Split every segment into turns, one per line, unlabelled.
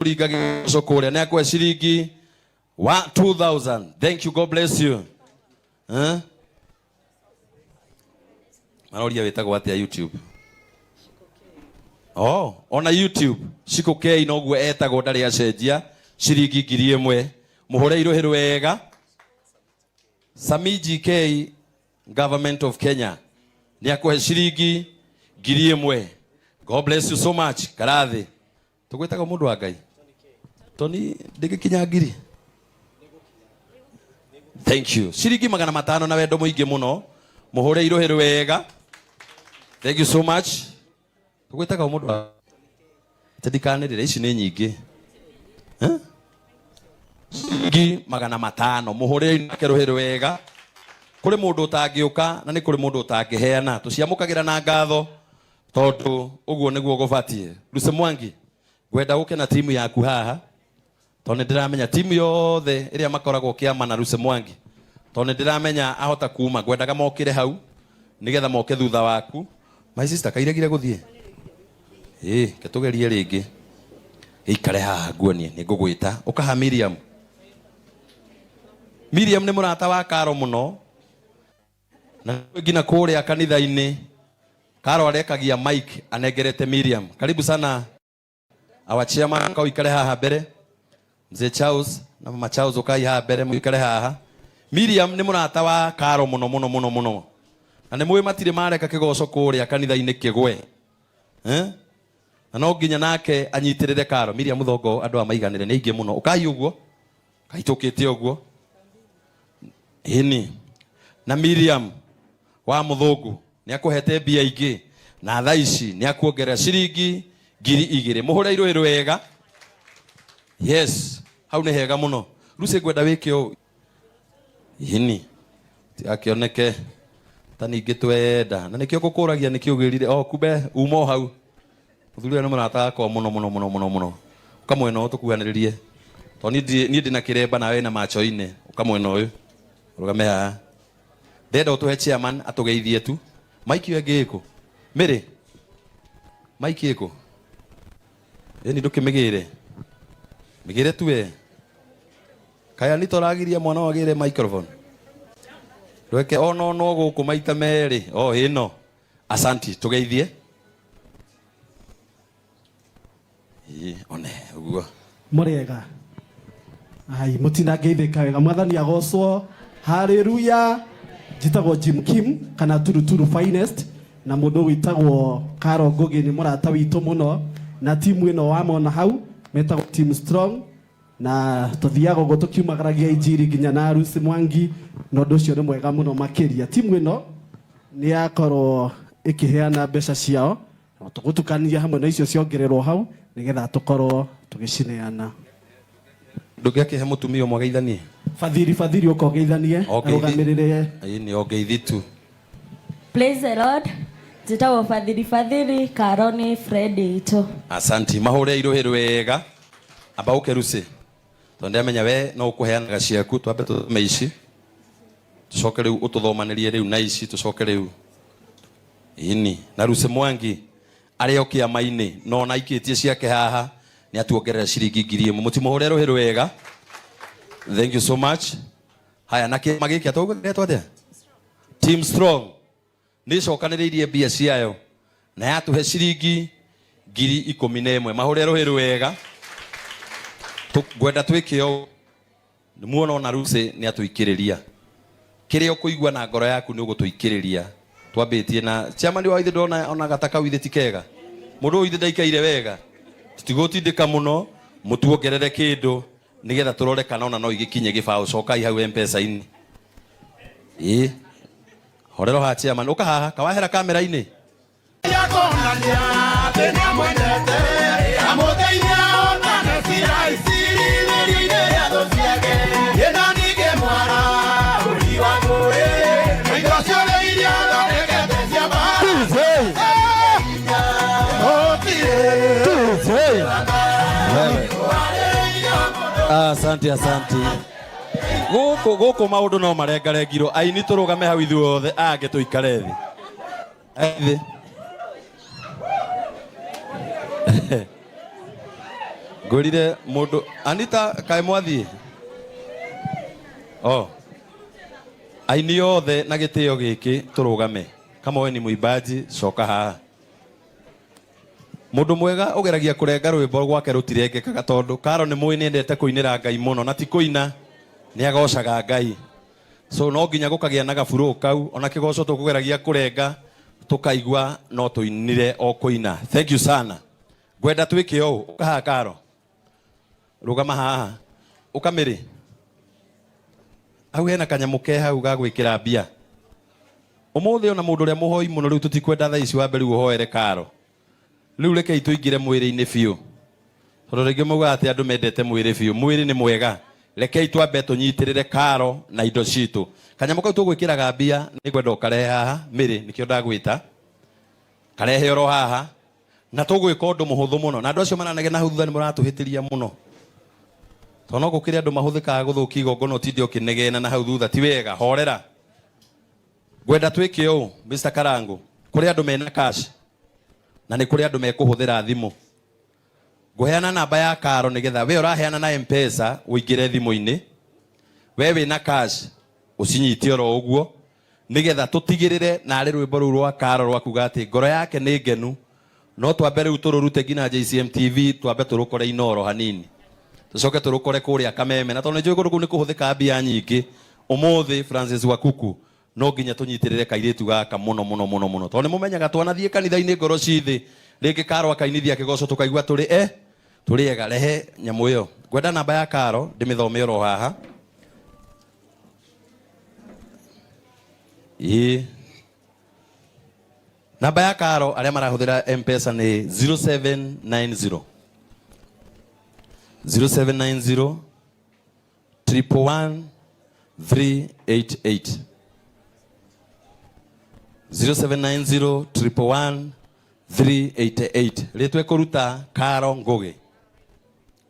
Riga sokore na kwa shilingi 2000. Thank you, God bless you. Maroria wetagwo atia YouTube. Oh, ona YouTube Shiko K noguo etagwo ndari acenjia shilingi 1000 muhore irohero wega. Samiji K Government of Kenya ni akwe shilingi 1000. God bless you so much. Karathi tugwetaga mundu wa Ngai Tony ndigikinya ngiri. Thank you. Shilingi 500 na wendo muingi muno muhore irohero wega. Thank you so much. Tugwetaga mundu wa tedikanirire ici ni nyingi. Shilingi 500 muhore irohero wega. Kuri mundu utangiuka na ni kuri mundu utangiheana tuciamukagira na ngatho tondu uguo niguo gubatie. Luce Mwangi gwenda guke na timu yaku haha tondu ndiramenya timu yothe iria makoragwo kiama na Luce Mwangi tondu ndiramenya ahota kuma gwendaga mokire hau nigetha moke thutha waku. My sister kairegire guthie ketugerie ringi ikare haha nguonie ni ngugwita ukaha Miriam. Miriam ni murata wa Karo muno na ngina kuria kanitha-ini. Karo arekagia Mike anegerete Miriam. Karibu sana our chairman kwa ikare haha mbere. Mzee Charles na mama Charles ukai haha mbere muikare haha. Miriam ni murata wa Karo muno. Na ni mwe matire mareka kigoco kuria kanitha-ini kigwe. Na no nginya nake anyitirire Karo. Miriam muthongo andu amaiganire ni ingi muno. Ukai uguo. Kaitukite uguo. Ini na Miriam wa muthungu ni akuhete mbia ingi na thaa ici ni akuongerera shilingi 2000 muhure irohero wega. Yes, hau ni hega muno. Luce gwenda wike o ini ti akioneke tani ngitwenda na nikio gukuragia nikio girire kumbe umo hau uthuria ni murata kwa muno ukamwena tukuhaniririe to ni ndina kiremba nawe na macho ine ukamwena uyu rugame haha ndenda utuhe chairman atugeithie tu. Mike wenge iko Mary Mike iko ni ndukimigire migire tuwe kaya ni toragiria mwana wagire microphone rweke no guku maita meri hino. Asanti tugeithie one uguo
murega ai mutina geithika wega mwathani agocwo. Hallelujah. Jitagwo Jim Kim kana Turuturu Finest na mundu witagwo Karo Ngugi ni murata witu muno na timu ino wamona hau metagwo Team Strong na tuthiaga go tukiumagaragia injiri nginya na Luce Mwangi no nducio ni mwega muno makiria. Timu ino ni yakorwo ikiheana mbeca ciao na tugutukania hamwe na icio ciongererwo hau nigetha tukorwo tugicineana.
Ndugiakihe mutumio mwageithanie
Fadhili ukogeithanie arugamirire
ni ogeithi tu.
Praise the Lord. Jitagwo Fadhili Karoni Freddy ito.
Asanti mahure irohero wega amba ukeruce tonde amenya we no ukuheanaga ciaku twambe tumeici tucoke riu ututhomanĩrie riu na ici tucoke riu ini na Luce Mwangi ario kiama-ini no na ikitie ciake haha ni atuongerera shilingi 1000 mutimuhure rohero wega. Thank you so much. Haya na kiama giki atugetwo atia Team Strong ni cokanĩrĩirie mbia ciayo na yatuhe shilingi 11,000 mahure rohero wega. Gwenda twike o muona ona Luce ni atuikiriria kiria ukuigua na ngoro yaku ni ugutuikiriria. Twambitie na chairman wa ithe ndona ona gataka withe tikega mundu ithe ndaikaire wega tutigutindika muno mutuongerere kindu nigetha turore kana ona no igikinye gibao cokai hau M-Pesa-ini horero ha chairman ukahaha kawahera kamera-ini Asante guku maundu no marengarengiro aini turugame hau ithuothe ange tuikare thi Ngorire mundu Anita kae mwathie. Aini othe na gitio giki turugame. Kama we ni muimbaji coka haha. Mundu mwega ugeragia kurenga rwimbo gwake rutirengekaga tondu Karo ni muini endete kuinira Ngai muno na ti kuina ni agocaga Ngai. So no nginya gukagia na gaburu kau ona kigoco tukugeragia kurenga tukaigua no tuinire o kuina. Thank you sana. Gwenda twike o ukaha Karo. Rugama haha. Ukamiri. Au hena kanyamuke hau ga gwikira mbia. Umuthi ona mundu ria muhoi muno riu tutikwenda thaa ici wambe riu uhoere Karo. Riu rekei tuingire mwiri-ini biu. Tondu ringi mauga ati andu mendete mwiri biu. Mwiri ni mwega. Rekei twambe tunyitirire Karo na indo citu. Kanyamu kau tugwikiraga mbia ni gwenda ukarehe haha. Miri nikio ndagwita. Karehe oro haha. Na tugwika undu muhuthu muno. Na andu acio maranege na hau thutha ni muratuhitiria muno. Tono gukiri andu mahuthikaga guthukia igongona utinde ukinegena na hau thutha ti wega. Horera. Gwenda twike u Mr. Karangu. Kuri andu mena cash. Na ni kuri andu mekuhuthira thimu. Guheana namba ya Karo nigetha we uraheana na M-Pesa uingire thimu-ini. We wina cash ucinyitie oro uguo nigetha tutigirire na ari rwimbo ru rwa Karo rwa kuga ati ngoro yake ni ngenu no twambe riu tururute ngina JCM TV twambe turukore inoro hanini. Tucoke turukore kuria Kameme na tondu njui kundu kuu ni kuhuthika mbia nyingi. Umuthi Francis Wakuku no nginya tunyitirire kairitu gaka muno muno muno muno tondu mumenyaga twanathie kanitha-ini ngoro cithi ringi Karo akainithia kigoco tukaigua turi turiega. Rehe nyamu iyo. Gwenda namba ya Karo ndimithome oro haha. Namba ya Karo aria marahuthira M-Pesa ni 0790 0790 111 388 0790 111 388. Ritwe kuruta Karo Ngugi.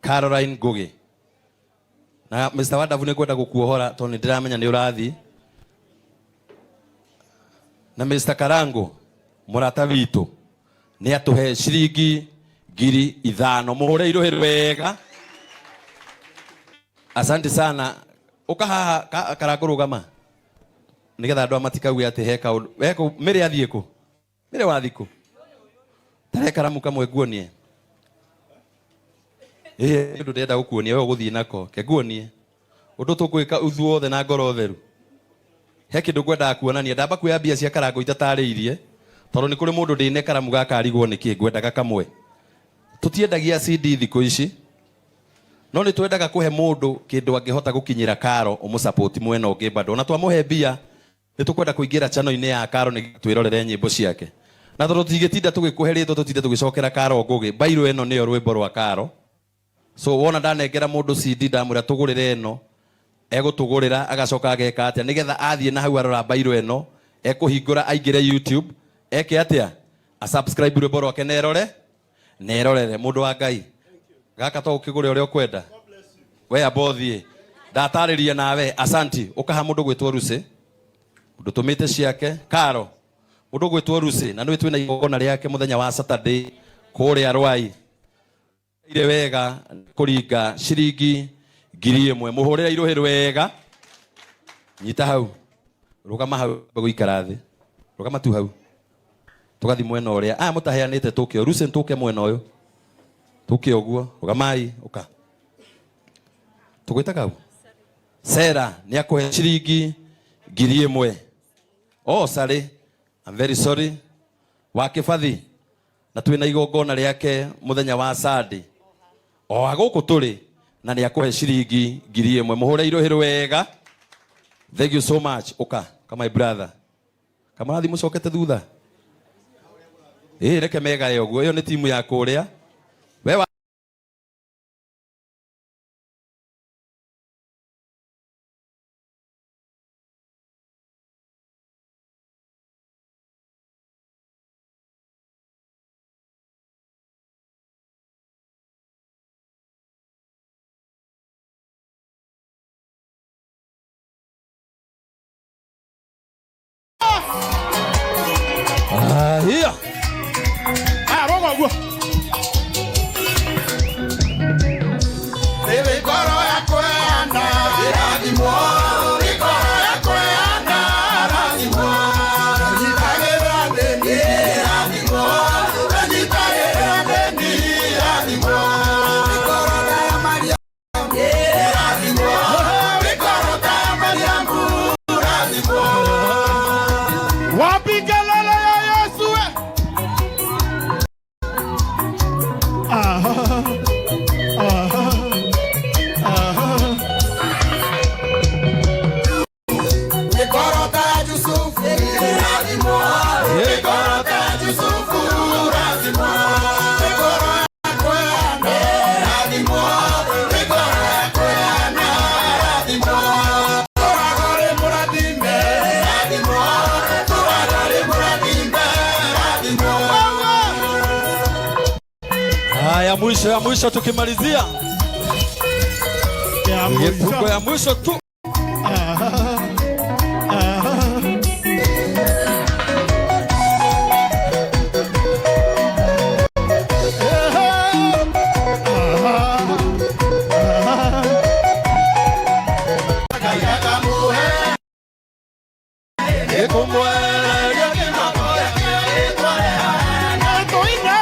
Caroline Ngugi. Na Mr. Wadavu ni kwenda gukuohora tondu ndiramenya ni urathi. Na Mr. Karangu murata witu ni atuhe ciringi 5,000 muhure iruhe wega. Asante sana. Ukaha Karangu rugama. Nigetha andu amatikaugwe ati heka Miri athie ku. Miri wathiku. Tare karamu kamwe nguonie. Ndu ndenda gukuonia we guthii nako. Ke nguonie. Undu tugwika uthu othe na ngoro theru. He kindu ngwenda kuonania ndamba kuoya mbia cia Karangu itatariirie. Tondu ni kuri mundu ndine karamu gaka arigwo niki ngwendaga kamwe. Tutiendagia CD thiku ici. No ni twendaga kuhe mundu kindu angihota gukinyira Karo umusupport mwena ungi bado. Na twamuhe mbia ni tukwenda kuingira channel-ini ya Karo ni twirorere nyimbo ciake. Na tondu tigitinda tugikuhe ritho tutinde tugicokera Karo Ngugi. Bairo eno niyo rwimbo rwa Karo. So wona ndanengera mundu CD ndamwira tugurire eno egutugurira agacoka ageka atia nigetha athie na hau arora bairo eno ekuhingura aingire YouTube eke atia a subscribe rwimbo rwake nerorere mundu wa Ngai gaka to ukigure uria ukwenda we abothie ndatariria nawe asanti ukaha mundu gwitwo Rusi mundu tumite ciake Karo mundu gwitwo Rusi na nĩ twina igongona riake muthenya wa Saturday kuria Rwai ire wega kuringa ciringi 1,000 muhurira iruhi wega nyita hau rugama hau guikara thi rugama tu hau tugathi mwena uria mutaheanite tukio Rusi tuke mwena uyu tuke uguo rugamai uka tugwita kau Sera ni akuhe ciringi 1,000. Sorry, I'm very sorry. Wakibathi na twina igongona riake muthenya wa Sunday aguku turi na ni akuhe ciringi 1,000 muhure iruhi wega. Thank you so much. Uka kama my brother kama rathi mucokete thutha reke mega yoguo iyo ni timu ya kuria we here. ya mwisho tukimalizia. Mifuko ya mwisho tu.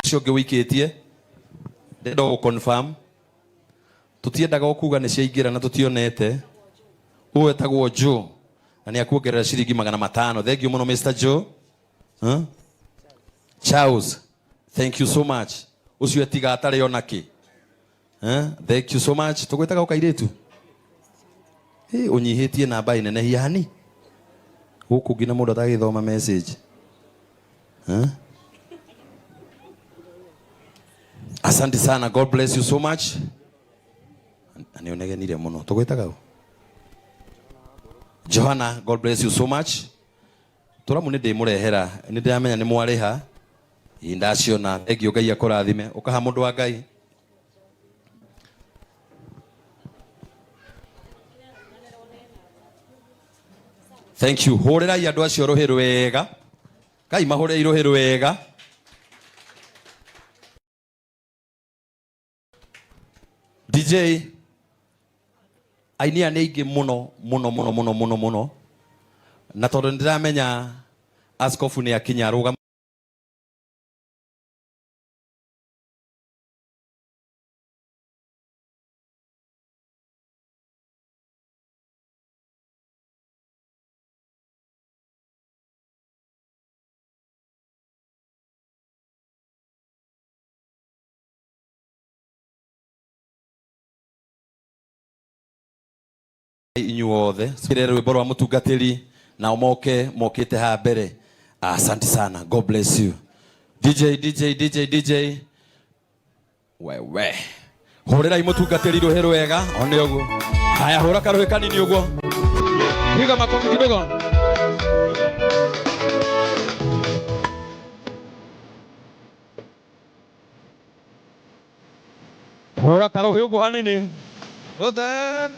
Shoge wikitie ndendo confirm tutiendaga kuga ni ciaingira na tutionete uwe tagwo Joe na ni akuongerera ciringi 500. Thank you muno Mr. Joe. Charles, thank you so much. Ucio etiga atari onaki. Thank you so much. Tugwetaga ukairetu unyihitie namba inene hiani huku gina mundu atagithoma message. Asante sana. God bless you so much. Anionegenire muno. Tugwetaga Johanna, God bless you so much. Turamu ndi murehera ni ndiramenya ni mwareha indaciona. Thank you Ngai akurathime ukaha mundu wa Ngai. Thank you. Horera andu acio roheru wega. Ngai mahore iroheru wega. DJ ainia ni ingi muno na tondu ndiramenya askofu ni akinya aruga inyuothe spirero rwimbo rwa mutungatiri na mokite ha mbere. Asante sana. God bless you. DJ wewe horera imutungatiri ruheru wega one uguo. Haya hora karuhe kanini uguo. Piga makofi kidogo. Hora karuhe uguo hanini. Oda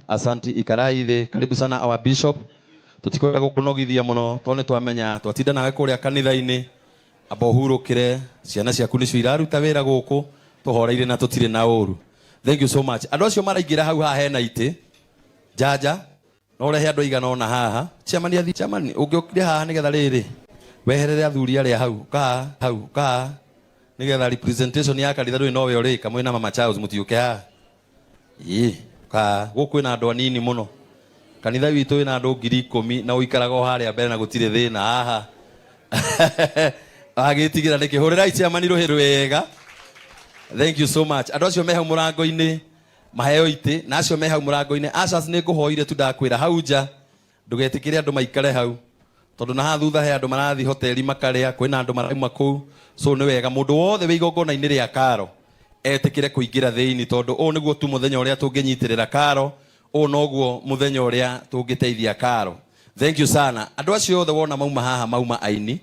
Asante ikaraithe. Karibu sana our bishop. Tutikwenda gukunogithia muno tone twamenya twatinda nawe kuria kanitha-ini amba uhurukire ciana ciaku nicio iraruta wira guku tuhoreire na tutire na uru. Thank you so much. Andu acio maraingira hau haha hena ite jaja no rehe andu igana ona haha chamani ungiukire haha nigetha riri weherere athuri aria hau ka nigetha representation ya kanitha ndui nowe urika mwina mama Charles mutiuke ha ka guku ina andu anini muno kanitha witu ina andu 10,000 na uikaraga o haria mbere na gutire thina haha agitigira nikihurira ichamani ruhiru wega. Thank you so much. Andu acio me hau murango-ini maheo ite na acio me hau murango-ini ashas ni nguhoire tu ndakwira hau nja ndugetikire andu maikare hau tondu na ha thutha he andu marathi hoteli makaria kwina andu marauma kuu. So ni wega mundu wothe wi igongona-ini ria Karo etikire kuingira thiini tondu u niguo tu muthenya uria tunginyitirira Karo, u noguo muthenya uria tungiteithia Karo. Thank you sana. Andu acio othe wona mauma haha mauma aini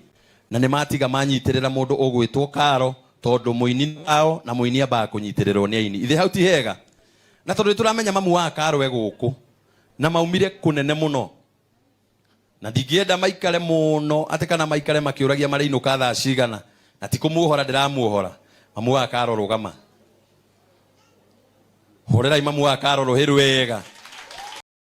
na ni matiga manyitirira mundu ugwitwo Karo tondu muini wao na muini amba kunyitirira ni aini ithe hau ti hega na tondu turamenya mamu wa Karo we guku na maumire kunene muno na ndigienda maikare muno ati kana maikare makiuragia mariinuka thaa cigana na ti kumuhora ndiramuhora. Mamu wa Karo rugama horera mamu wa Karo ruhiru wega.